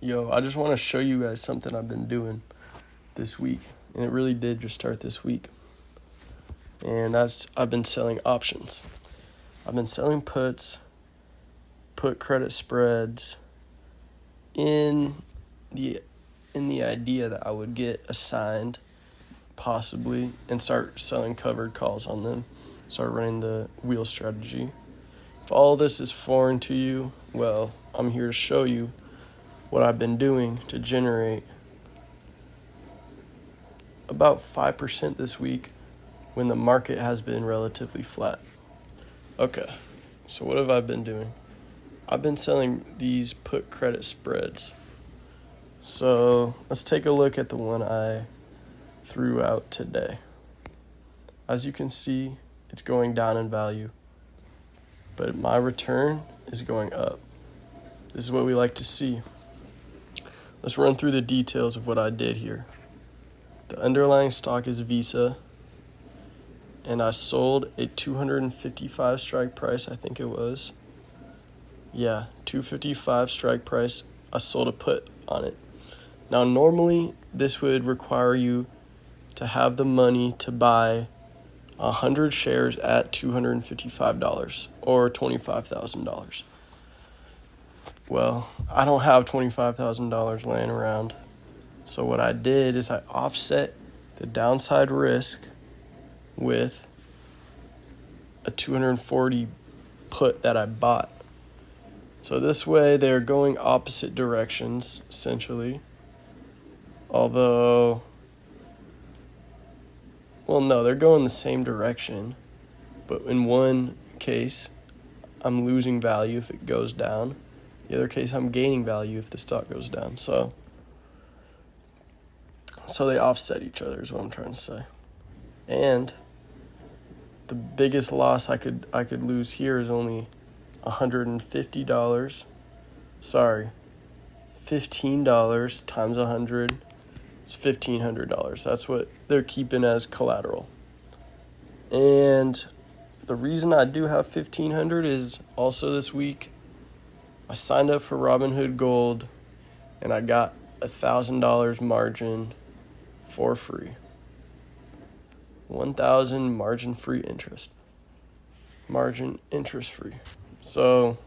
Yo, I just want to show you guys something I've been doing this week. And it really did just start this week. And I've been selling options. I've been selling puts, put credit spreads in the idea that I would get assigned possibly and start selling covered calls on them. Start running the wheel strategy. If all this is foreign to you, well, I'm here to show you what I've been doing to generate about 5% this week when the market has been relatively flat. Okay, so what have I been doing? I've been selling these put credit spreads. So let's take a look at the one I threw out today. As you can see, it's going down in value, but my return is going up. This is what we like to see. Let's run through the details of what I did here. The underlying stock is Visa, and I sold a 255 strike price, I think it was. Yeah, 255 strike price. I sold a put on it. Now, normally, this would require you to have the money to buy 100 shares at $255 or $25,000. Well, I don't have $25,000 laying around. So what I did is I offset the downside risk with a 240 put that I bought. So this way they're going opposite directions, essentially. Although, well, no, they're going the same direction. But in one case, I'm losing value if it goes down. The other case, I'm gaining value if the stock goes down. So they offset each other is what I'm trying to say. And the biggest loss I could lose here is only $150. Sorry, $15 times 100 is $1,500. That's what they're keeping as collateral. And the reason I do have $1,500 is also this week I signed up for Robinhood Gold and I got $1,000 margin for free. 1,000 margin free interest. Margin interest free. So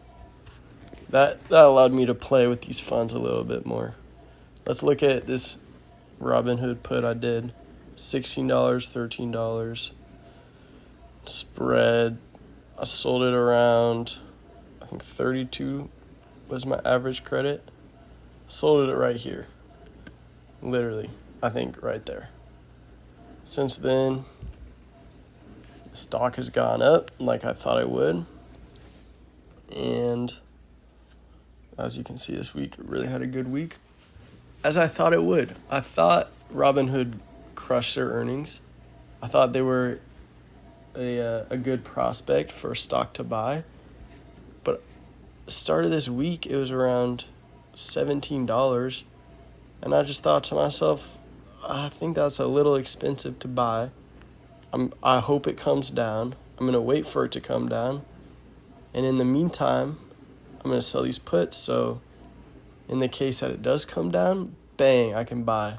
that allowed me to play with these funds a little bit more. Let's look at this Robinhood put I did. $16, $13. Spread. I sold it around, I think 32 was my average credit. I sold it right here. Literally, I think right there. Since then, the stock has gone up like I thought it would. And as you can see this week, it really had a good week. As I thought it would. I thought Robinhood crushed their earnings. I thought they were a good prospect for a stock to buy. But the start of this week, it was around $17. And I just thought to myself, I think that's a little expensive to buy. I hope it comes down. I'm going to wait for it to come down. And in the meantime, I'm going to sell these puts. So in the case that it does come down, bang, I can buy.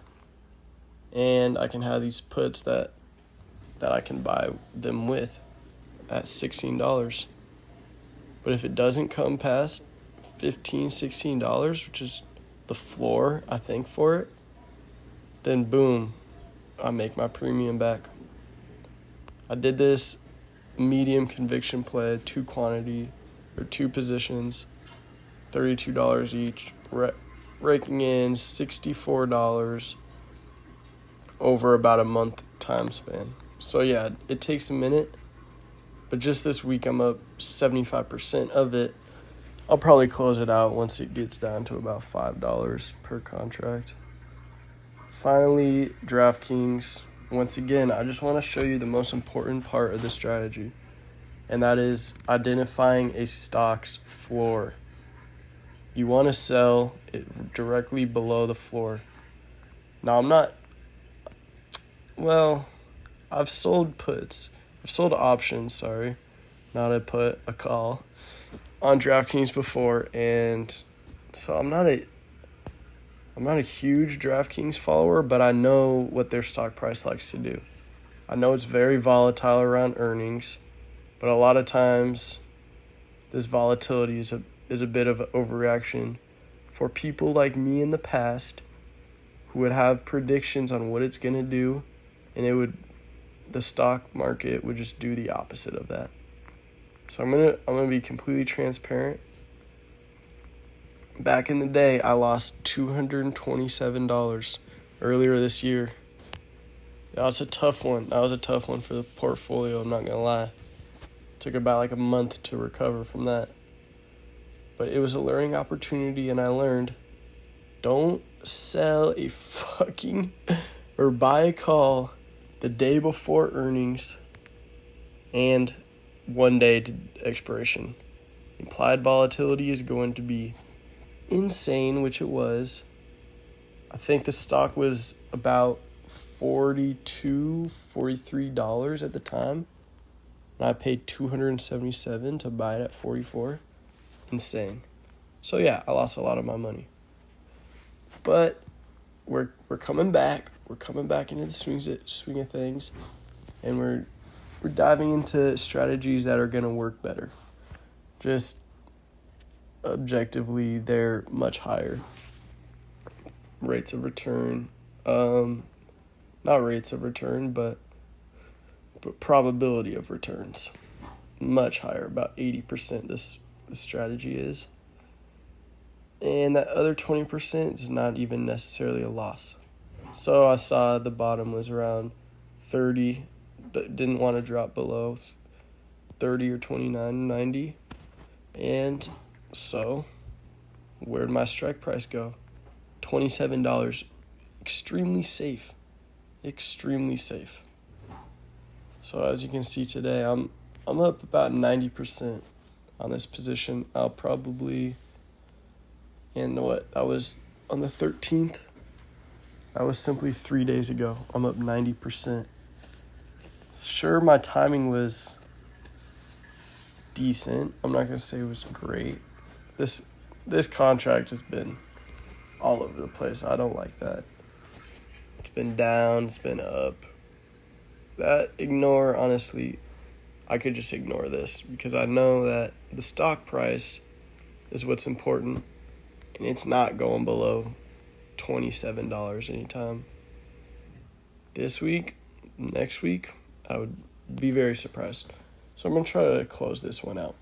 And I can have these puts that I can buy them with at $16. But if it doesn't come past $15, $16, which is the floor, I think, for it, then boom, I make my premium back. I did this medium conviction play, two positions, $32 each, raking in $64 over about a month time span. So yeah, it takes a minute, but just this week I'm up 75% of it. I'll probably close it out once it gets down to about $5 per contract. Finally, DraftKings. Once again, I just want to show you the most important part of the strategy, and that is identifying a stock's floor. You want to sell it directly below the floor. Now, I've sold puts. I've sold options, not a put, a call, on DraftKings before, and so I'm not I'm not a huge DraftKings follower, but I know what their stock price likes to do. I know it's very volatile around earnings, but a lot of times this volatility is a bit of an overreaction for people like me in the past who would have predictions on what it's going to do, and the stock market would just do the opposite of that. So I'm going to be completely transparent. Back in the day, I lost $227 earlier this year. That was a tough one. That was a tough one for the portfolio, I'm not going to lie. Took about like a month to recover from that. But it was a learning opportunity, and I learned, don't sell or buy a call the day before earnings and 1 day to expiration. Implied volatility is going to be insane, which it was. I think the stock was about $43 at the time, and I paid $277 to buy it at $44. Insane. So yeah, I lost a lot of my money. But we're coming back. We're coming back into the swing of things, and we're diving into strategies that are going to work better. Just objectively, they're much higher rates of return. Not rates of return, but probability of returns. Much higher, about 80% this strategy is. And that other 20% is not even necessarily a loss. So I saw the bottom was around 30, but didn't want to drop below 30 or 29.90. And so where'd my strike price go? $27. Extremely safe. Extremely safe. So as you can see today, I'm up about 90% on this position. I'll probably, and what, that was on the 13th. That was simply 3 days ago. I'm up 90%. Sure, my timing was decent. I'm not going to say it was great. This contract has been all over the place. I don't like that. It's been down, it's been up. Honestly, I could just ignore this because I know that the stock price is what's important, and it's not going below $27 anytime. This week, next week, I would be very surprised. So I'm going to try to close this one out.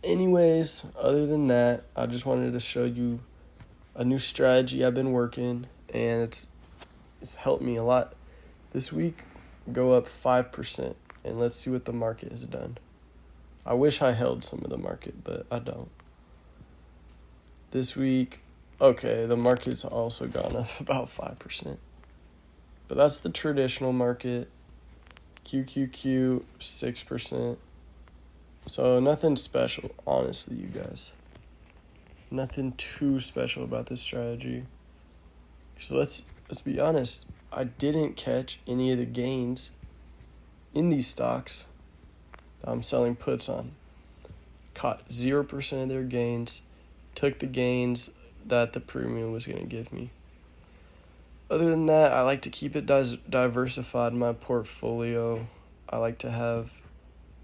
Anyways, other than that, I just wanted to show you a new strategy I've been working, and it's helped me a lot this week. Go up 5%, and let's see what the market has done. I wish I held some of the market, but I don't. This week, okay, the market's also gone up about 5%. But that's the traditional market. QQQ, 6%. So nothing special, honestly, you guys. Nothing too special about this strategy. So let's be honest. I didn't catch any of the gains in these stocks that I'm selling puts on. Caught 0% of their gains. Took the gains that the premium was going to give me. Other than that, I like to keep it diversified in my portfolio. I like to have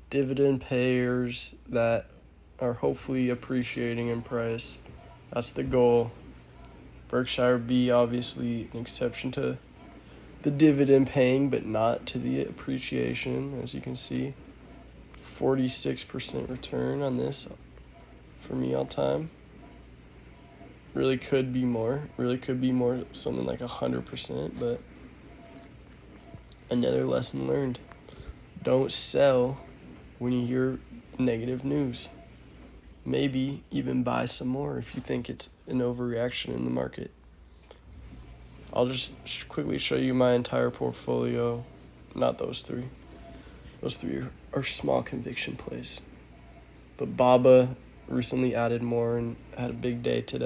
dividend payers that are hopefully appreciating in price. That's the goal. Berkshire B, obviously an exception to the dividend paying, but not to the appreciation, as you can see. 46% return on this for me all time. Really could be more, something like 100%, but another lesson learned. Don't sell when you hear negative news. Maybe even buy some more if you think it's an overreaction in the market. I'll just quickly show you my entire portfolio. Not those three. Those three are small conviction plays. But Baba recently added more and had a big day today.